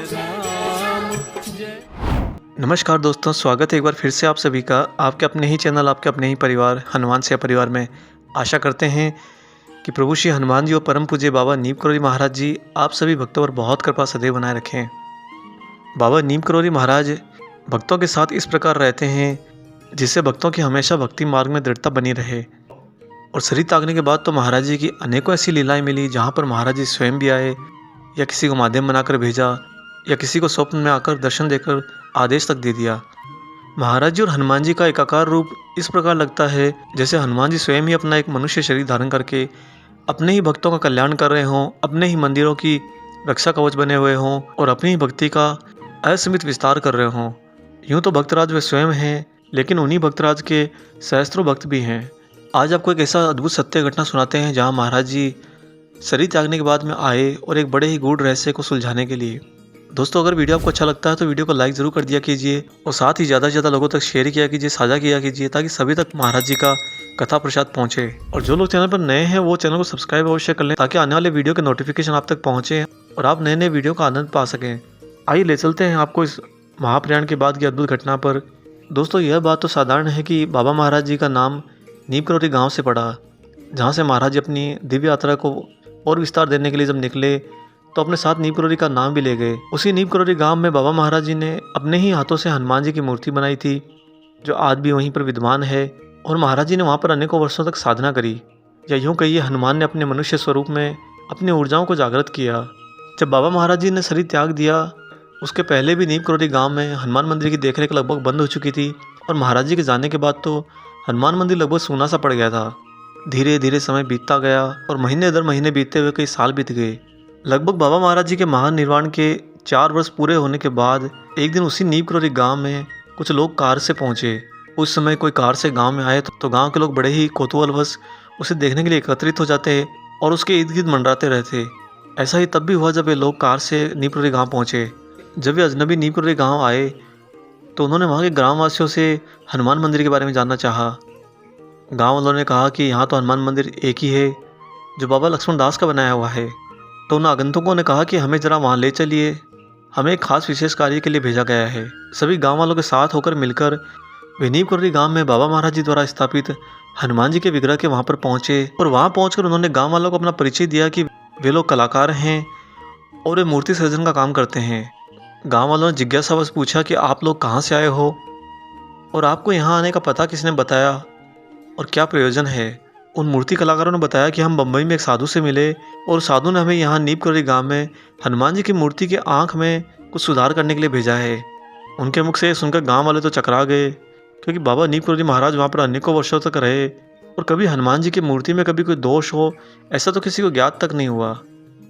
राम जय। नमस्कार दोस्तों, स्वागत है एक बार फिर से आप सभी का आपके अपने ही चैनल, आपके अपने ही परिवार हनुमान सेवा परिवार में। आशा करते हैं कि प्रभु श्री हनुमान जी और परम पूज्य बाबा नीम करोली महाराज जी आप सभी भक्तों पर बहुत कृपा सदैव बनाए रखें। बाबा नीम करोली महाराज भक्तों के साथ इस प्रकार रहते हैं जिससे भक्तों की हमेशा भक्ति मार्ग में दृढ़ता बनी रहे। और शरीर त्यागने के बाद तो महाराज जी की अनेकों ऐसी लीलाएं मिली जहाँ पर महाराज जी स्वयं भी आए, या किसी को माध्यम बनाकर भेजा, या किसी को स्वप्न में आकर दर्शन देकर आदेश तक दे दिया। महाराज जी और हनुमान जी का एकाकार रूप इस प्रकार लगता है जैसे हनुमान जी स्वयं ही अपना एक मनुष्य शरीर धारण करके अपने ही भक्तों का कल्याण कर रहे हों, अपने ही मंदिरों की रक्षा कवच बने हुए हों और अपनी ही भक्ति का असीमित विस्तार कर रहे हों। यूँ तो भक्तराज वे स्वयं हैं, लेकिन उन्हीं भक्तराज के सहस्त्रों भक्त भी हैं। आज आपको एक ऐसा अद्भुत सत्य घटना सुनाते हैं जहाँ महाराज जी शरीर त्यागने के बाद में आए और एक बड़े ही गूढ़ रहस्य को सुलझाने के लिए। दोस्तों, अगर वीडियो आपको अच्छा लगता है तो वीडियो को लाइक ज़रूर कर दिया कीजिए और साथ ही ज़्यादा से ज़्यादा लोगों तक शेयर किया कीजिए, साझा किया कीजिए, ताकि सभी तक महाराज जी का कथा प्रसाद पहुँचे। और जो लोग चैनल पर नए हैं वो चैनल को सब्सक्राइब अवश्य कर लें ताकि आने वाले वीडियो के नोटिफिकेशन आप तक पहुँचे और आप नए नए वीडियो का आनंद पा सकें। आइए ले चलते हैं आपको इस महाप्रयाण के बाद की अद्भुत घटना पर। दोस्तों, यह बात तो साधारण है कि बाबा महाराज जी का नाम नीम करोली गाँव से पड़ा, जहाँ से महाराज जी अपनी दिव्य यात्रा को और विस्तार देने के लिए जब निकले तो अपने साथ नीम करोली का नाम भी ले गए। उसी नीम करोली गांव में बाबा महाराज जी ने अपने ही हाथों से हनुमान जी की मूर्ति बनाई थी, जो आज भी वहीं पर विद्यमान है। और महाराज जी ने वहां पर अनेकों वर्षों तक साधना करी, या यूँ कहिए हनुमान ने अपने मनुष्य स्वरूप में अपनी ऊर्जाओं को जागृत किया। जब बाबा महाराज जी ने शरीर त्याग दिया, उसके पहले भी नीम करोली गाँव में हनुमान मंदिर की देखरेख लगभग बंद हो चुकी थी और महाराज जी के जाने के बाद तो हनुमान मंदिर लगभग सूना सा पड़ गया था। धीरे धीरे समय बीतता गया और महीने दर महीने बीतते हुए कई साल बीत गए। लगभग बाबा महाराज जी के महान निर्वाण के 4 वर्ष पूरे होने के बाद एक दिन उसी नीम करोली गाँव में कुछ लोग कार से पहुँचे। उस समय कोई कार से गांव में आए तो गांव के लोग बड़े ही कौतूहलवश उसे देखने के लिए एकत्रित हो जाते और उसके इर्द गिर्द मंडराते रहते। ऐसा ही तब भी हुआ जब ये लोग कार से नीम करोली गाँव पहुँचे। जब वे अजनबी नीम करोली गाँव आए तो उन्होंने वहाँ के ग्रामवासियों से हनुमान मंदिर के बारे में जानना चाहा। गाँव वालों ने कहा कि यहाँ तो हनुमान मंदिर एक ही है जो बाबा लक्ष्मण दास का बनाया हुआ है। तो उन आगंतुकों ने कहा कि हमें ज़रा वहाँ ले चलिए, हमें एक खास विशेष कार्य के लिए भेजा गया है। सभी गांव वालों के साथ होकर मिलकर वे नीम करोली गाँव में बाबा महाराज जी द्वारा स्थापित हनुमान जी के विग्रह के वहाँ पर पहुँचे और वहाँ पहुँचकर उन्होंने गाँव वालों को अपना परिचय दिया कि वे लोग कलाकार हैं और वे मूर्ति सर्जन का काम करते हैं। गाँव वालों ने जिज्ञासावश पूछा कि आप लोग कहाँ से आए हो और आपको यहाँ आने का पता किसने बताया और क्या प्रयोजन है। उन मूर्ति कलाकारों ने बताया कि हम बम्बई में एक साधु से मिले और साधु ने हमें यहाँ नीम करोली गाँव में हनुमान जी की मूर्ति के आँख में कुछ सुधार करने के लिए भेजा है। उनके मुख से सुनकर गांव वाले तो चकरा गए, क्योंकि बाबा नीम करोली महाराज वहाँ पर अनेकों वर्षों तक रहे और कभी हनुमान जी की मूर्ति में कभी कोई दोष हो ऐसा तो किसी को ज्ञात तक नहीं हुआ।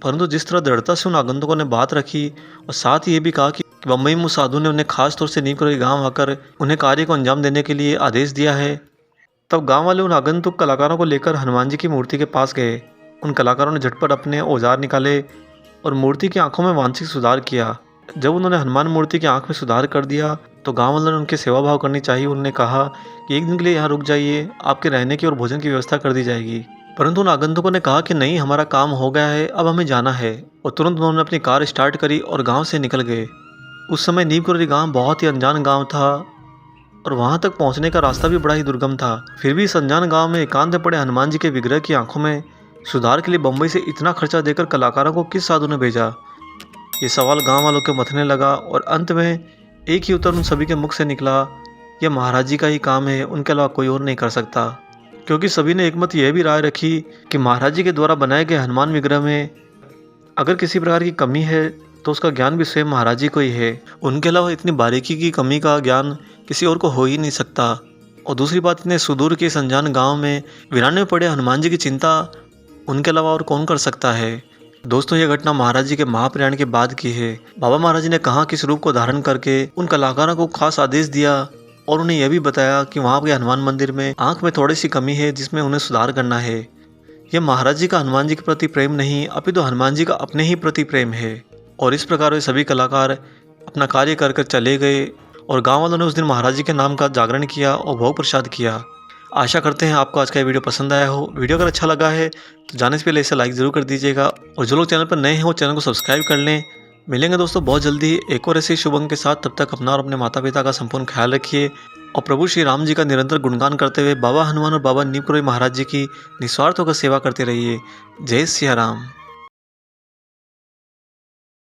परंतु जिस तरह दृढ़ता से उन आगंतुकों ने बात रखी और साथ ही ये भी कहा कि बम्बई में साधु ने उन्हें खास तौर से नीम करोली गाँव आकर उन्हें कार्य को अंजाम देने के लिए आदेश दिया है, तब गांव वाले उन आगंतुक कलाकारों को लेकर हनुमान जी की मूर्ति के पास गए। उन कलाकारों ने झटपट अपने औजार निकाले और मूर्ति की आंखों में वांछित सुधार किया। जब उन्होंने हनुमान मूर्ति की आंख में सुधार कर दिया तो गांव वालों ने उनकी सेवा भाव करनी चाहिए। उन्होंने कहा कि एक दिन के लिए यहाँ रुक जाइए, आपके रहने की और भोजन की व्यवस्था कर दी जाएगी। परंतु उन आगंतुकों ने कहा कि नहीं, हमारा काम हो गया है, अब हमें जाना है। और तुरंत उन्होंने अपनी कार स्टार्ट करी और गाँव से निकल गए। उस समय नीम करोली गाँव बहुत ही अनजान गाँव था और वहां तक पहुंचने का रास्ता भी बड़ा ही दुर्गम था। फिर भी इस अनजान गांव में एकांत में पड़े हनुमान जी के विग्रह की आंखों में सुधार के लिए बम्बई से इतना खर्चा देकर कलाकारों को किस साधु ने भेजा, ये सवाल गांव वालों के मथने लगा। और अंत में एक ही उत्तर उन सभी के मुख से निकला, यह महाराज जी का ही काम है, उनके अलावा कोई और नहीं कर सकता। क्योंकि सभी ने एक मत यह भी राय रखी कि महाराज जी के द्वारा बनाए गए हनुमान विग्रह में अगर किसी प्रकार की कमी है तो उसका ज्ञान भी स्वयं महाराज जी को ही है। उनके अलावा इतनी बारीकी की कमी का ज्ञान किसी और को हो ही नहीं सकता। और दूसरी बात, इतने सुदूर के इस अनजान गाँव में वीरान में पड़े हनुमान जी की चिंता उनके अलावा और कौन कर सकता है। दोस्तों, यह घटना महाराज जी के महाप्रयाण के बाद की है। बाबा महाराज जी ने कहाँ किस रूप को धारण करके उन कलाकारों को खास आदेश दिया और उन्हें यह भी बताया कि वहाँ के हनुमान मंदिर में आँख में थोड़ी सी कमी है जिसमें उन्हें सुधार करना है। यह महाराज जी का हनुमान जी के प्रति प्रेम नहीं, अपितु हनुमान जी का अपने ही प्रति प्रेम है। और इस प्रकार वे सभी कलाकार अपना कार्य कर कर चले गए और गांव वालों ने उस दिन महाराज जी के नाम का जागरण किया और भोग प्रसाद किया। आशा करते हैं आपको आज का ये वीडियो पसंद आया हो। वीडियो अगर अच्छा लगा है तो जाने से पहले इसे लाइक ज़रूर कर दीजिएगा और जो लोग चैनल पर नए हैं वो चैनल को सब्सक्राइब कर लें मिलेंगे दोस्तों बहुत जल्दी एक और ऐसे शुभ अंक के साथ। तब तक अपना और अपने माता पिता का संपूर्ण ख्याल रखिए और प्रभु श्री राम जी का निरंतर गुणगान करते हुए बाबा हनुमान और बाबा नीम करोली महाराज जी की निस्वार्थ होकर सेवा करते रहिए। जय सिया राम।